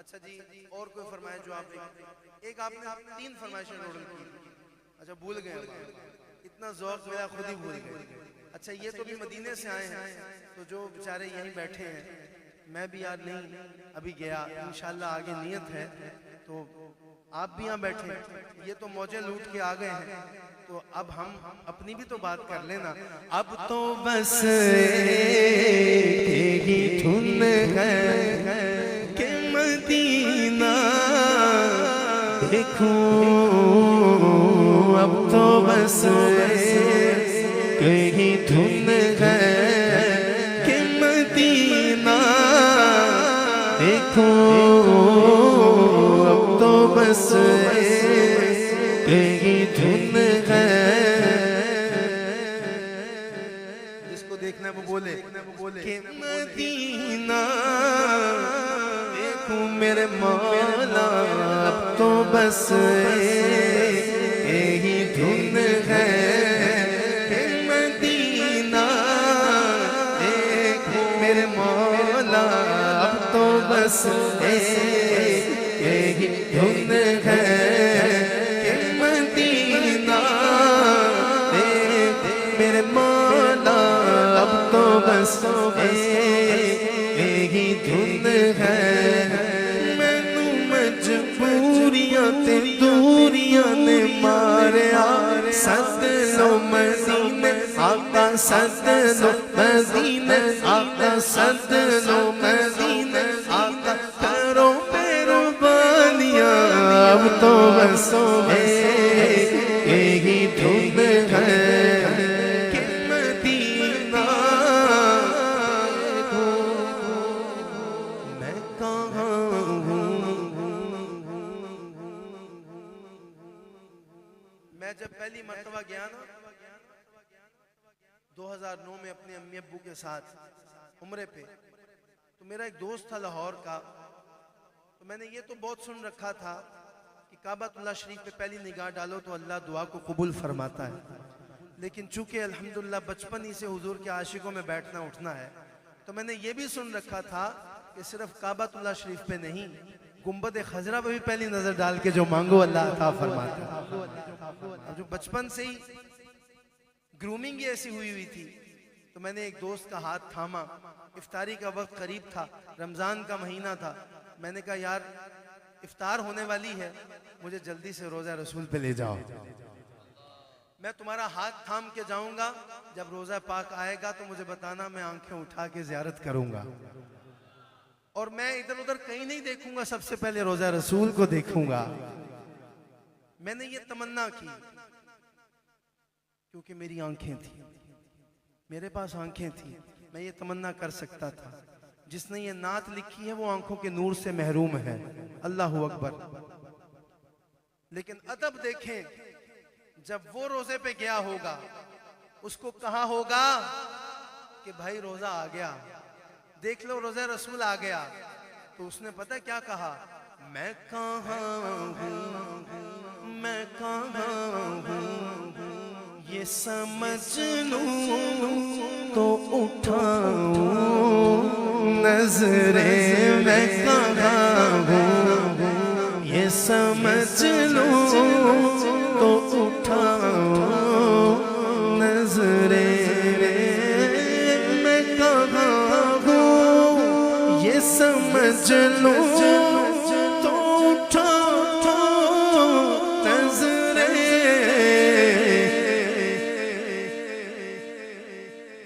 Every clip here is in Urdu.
اچھا جی اور کوئی فرمائش جو آپ نے ایک آپ نے 3 فرمائشیں نوٹ کی. اچھا بھول گئے اتنا ذوق میرا خود ہی بھول گئے. اچھا یہ تو بھی مدینے سے آئے ہیں تو جو بیچارے یہیں بیٹھے ہیں میں بھی یار نہیں ابھی گیا انشاءاللہ آگے نیت ہے تو آپ بھی یہاں بیٹھے یہ تو موجیں لوٹ کے آ گئے ہیں تو اب ہم اپنی بھی تو بات کر لینا. اب تو بس ہی دھن ہے کہ مدینہ دیکھوں اب تو بس کہیں دھن ہے کہ مدینہ دیکھوں اب تو بس کہیں دھن ہے. جس کو دیکھنا ہے وہ بولے کہ مدینہ دیکھوں میرے مولا اب تو بس یہی دھن ہے کہ مدینہ دیکھوں میرے مولا اب تو بس یہی دھن ہے کہ مدینہ دیکھ میرے مولا اب تو بس یہی دھن ہے. مینوں مجبوریاں تے دوریاں نے ماریا سد لو مدینے آقا سد لو مدینے آقا سد لو مدینے آقا کرو پیرو بانیاں اب تو بس یہی دھن ہے کہ مدینہ میں کہاں ہوں. میں جب پہلی مرتبہ گیا نا 2009 میں اپنے امی ابو کے ساتھ عمرے پہ تو میرا ایک دوست تھا لاہور کا تو میں نے یہ تو بہت سن رکھا تھا کہ کعبۃ اللہ شریف پہ پہلی نگاہ ڈالو تو اللہ دعا کو قبول فرماتا ہے لیکن چونکہ الحمدللہ بچپن ہی سے حضور کے عاشقوں میں بیٹھنا اٹھنا ہے تو میں نے یہ بھی سن رکھا تھا کہ صرف کعبۃ اللہ شریف پہ نہیں گنبد خضرا پہ بھی پہلی نظر ڈال کے جو مانگو اللہ عطا فرماتا ہے. جو بچپن سے ہی گرومنگ ایسی ہوئی تھی تو میں نے ایک دوست کا ہاتھ تھاما افطاری کا وقت قریب تھا رمضان کا مہینہ تھا میں نے کہا یار افطار ہونے والی ہے مجھے جلدی سے روزہ رسول پہ لے جاؤ میں تمہارا ہاتھ تھام کے جاؤں گا جب روزہ پاک آئے گا تو مجھے بتانا میں آنکھیں اٹھا کے زیارت کروں گا اور میں ادھر ادھر کہیں نہیں دیکھوں گا سب سے پہلے روزہ رسول کو دیکھوں گا. میں نے یہ تمنا کی کیونکہ میری آنکھیں تھیں میرے پاس آنکھیں تھیں میں یہ تمنا کر سکتا تھا. جس نے یہ نعت لکھی ہے وہ آنکھوں کے نور سے محروم ہے اللہ اکبر. لیکن ادب دیکھیں جب وہ روزے پہ گیا ہوگا اس کو کہا ہوگا کہ بھائی روزہ آ گیا دیکھ لو روزہ رسول آ گیا تو اس نے پتہ کیا کہا میں کہاں ہوں میں کہاں ہوں یہ سمجھ لوں تو اٹھاؤں نظریں میں کہاں ہوں یہ سمجھ لوں تو اٹھاؤں نظریں میں کہاں ہوں یہ سمجھ لوں تو اٹھاؤں نظریں.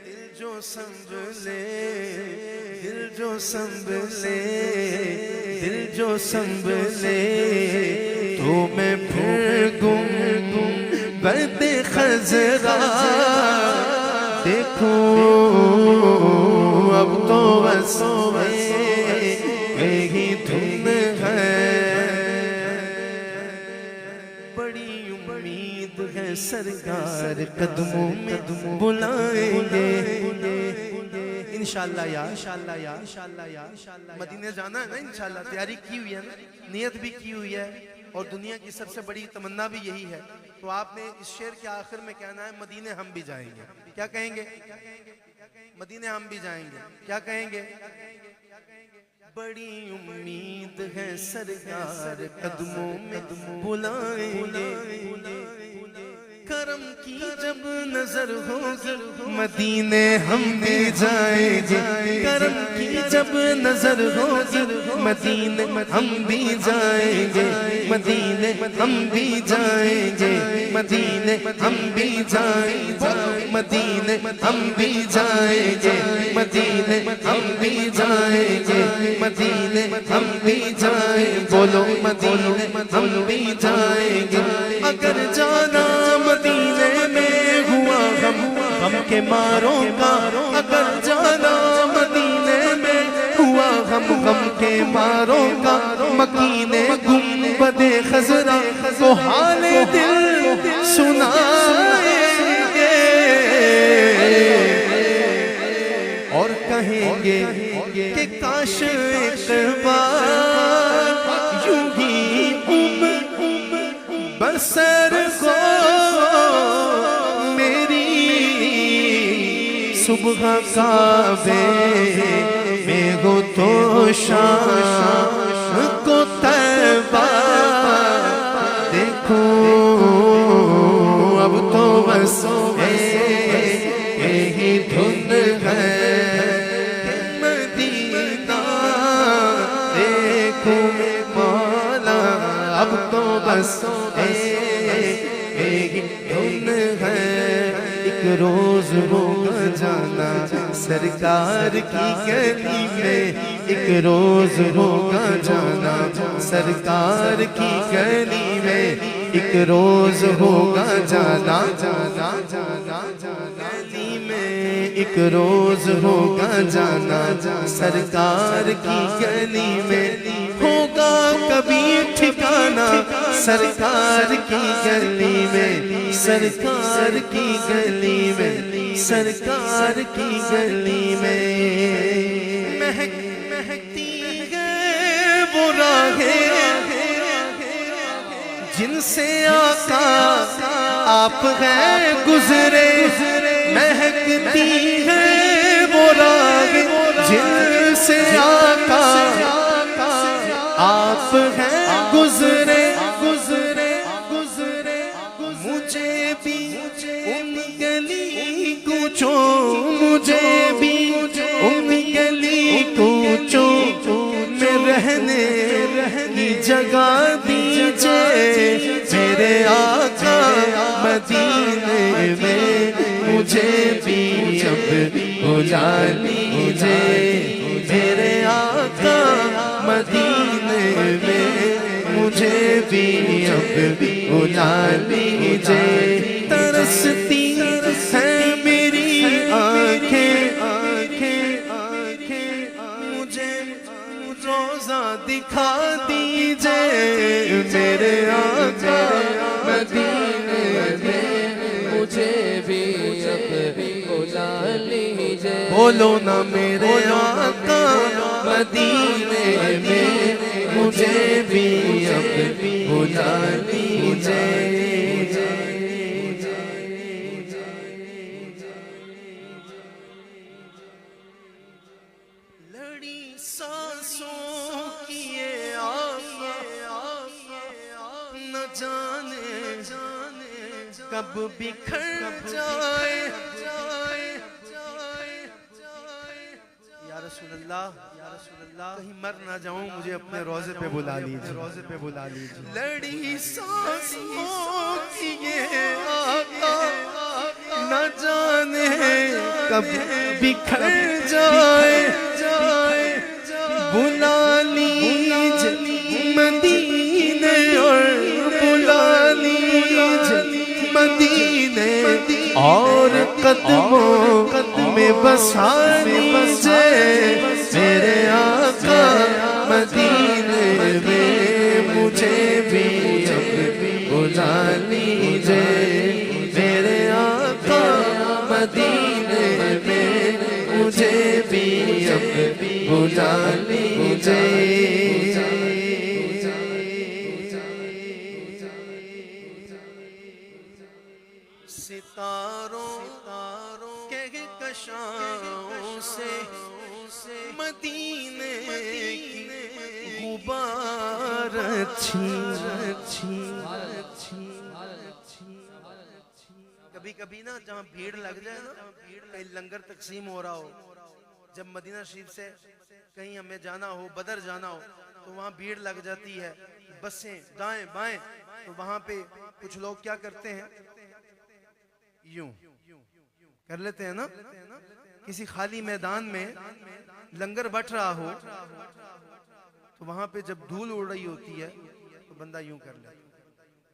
دل جو سنبھلے دل جو سنبھلے دل جو سنبھلے تو میں پھر گنبد خضرا دیکھوں اب تو بس یہی دھن ہے. بڑی امید ہے سرکار قدموں میں بلائیں گے انشاءاللہ یا مدینے جانا ہے نا انشاءاللہ تیاری کی ہوئی ہے نا نیت بھی کی ہوئی ہے اور دنیا کی سب سے بڑی تمنا بھی یہی ہے تو آپ نے اس شعر کے آخر میں کہنا ہے مدینے ہم بھی جائیں گے. کیا کہیں گے مدینے ہم بھی جائیں گے. کیا کہیں گے؟ بڑی امید ہے سرکار قدموں میں بلائیں گے. کرم کی جب نظر ہوگی مدینے ہم بھی جائیں گے. کرم کی جب نظر ہوگی مدینے ہم بھی جائیں گے. مدینے ہم بھی جائیں گے. مدینے ہم بھی جائیں گے. مدینے ہم بھی جائیں گے. مدینے ہم بھی جائیں گے. مدینے ہم بھی جائیں. بولو مدینے ہم بھی جائیں گے. اگر جانا مدینے میں ہوا غم کے ماروں کا. اگر جانا مدینے میں ہوا غم کے ماروں کا. مکینے گنبد خضرا کو حال دل سنائیں گے اور کہیں گے کہ کاش ایک بار یوں ہی بسر کو میری صبح کعبے میں ہو تو شام کو طیبہ دیکھو. اب تو بس یہی دھن ہے مدینہ دیکھو مولا. اب تو بس ایک دھن ہے. ایک روز ہوگا جانا سرکار کی گلی میں. ایک روز ہوگا جانا سرکار کی گلی میں. ایک روز ہوگا جانا گلی میں. ایک روز ہوگا جانا سرکار کی گلی میں. ہوگا کبھی ٹھکانا سرکار کی گلی میں. سرکار کی گلی میں. سرکار کی گلی میں. مہکتی ہے وہ راہیں جن سے آقا آپ ہیں گزرے. مہکتی ہے وہ راہیں جن سے آقا آپ ہیں گزرے. مجھے بھی ان گلی کوچوں مجھے بھی ان گلی کوچوں میں رہنے کی جگہ دیجئے. میرے آقا مدینے میں مجھے بھی اب بلا لیجئے. میرے آقا مدینے میں مجھے بھی اب بلا لیجئے. ترستی ہیں میری آنکھیں مجھے روزہ دکھا دیجئے. میرے آقا مدینے میں مجھے بھی اب بلا لیجئے. بولو نا میرے آقا مدینے میں مجھے بھی اب بلا لیجئے. لڑی سانسوں کی یہ آفت نہ جانے کب بکھر جائے. یا رسول اللہ کہیں مر نہ جاؤں مجھے اپنے روزے پہ بلا لیجیے. لڑی سانسوں کی یہ آفت نہ جانے کب بکھر جائے. بلا لیجیے مدینے اور بلا لیجیے مدینے اور قدموں میں بسا لیجیے. میرے آقا مدینے میں مجھے بھی اب بلا لیجیے. میرے آقا مدینے میں مجھے بھی اب بلا لیجیے. ستاروں کہکشاں مدینے کی غبار اچھی کبھی کبھی نا جہاں بھیڑ لگ جائے نا کہیں لنگر تقسیم ہو رہا ہو جب مدینہ شریف سے کہیں ہمیں جانا ہو بدر جانا ہو تو وہاں بھیڑ لگ جاتی ہے بسیں دائیں بائیں تو وہاں پہ کچھ لوگ کیا کرتے ہیں یوں کر لیتے ہیں نا کسی خالی میدان میں لنگر بٹ رہا ہو تو وہاں پہ جب دھول اڑ رہی ہوتی ہے تو بندہ یوں کر لیتا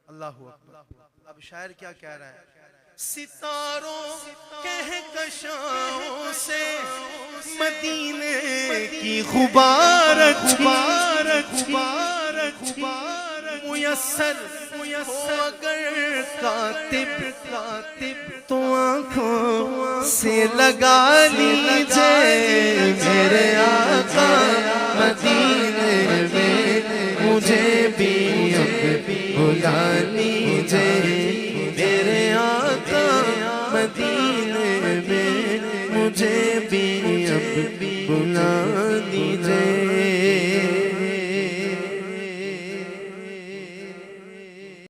اللہ اکبر اب شاعر کیا کہہ رہا ہے ستاروں کہکشاؤں سے مدینے کی غبار میسر اگر کاتب تو آنکھوں سے لگا لیجئے میرے آقا مدینے میں مجھے بھی اب بلا لیجئے میرے آقا مدینے میں مجھے بھی اب بلا لیجئے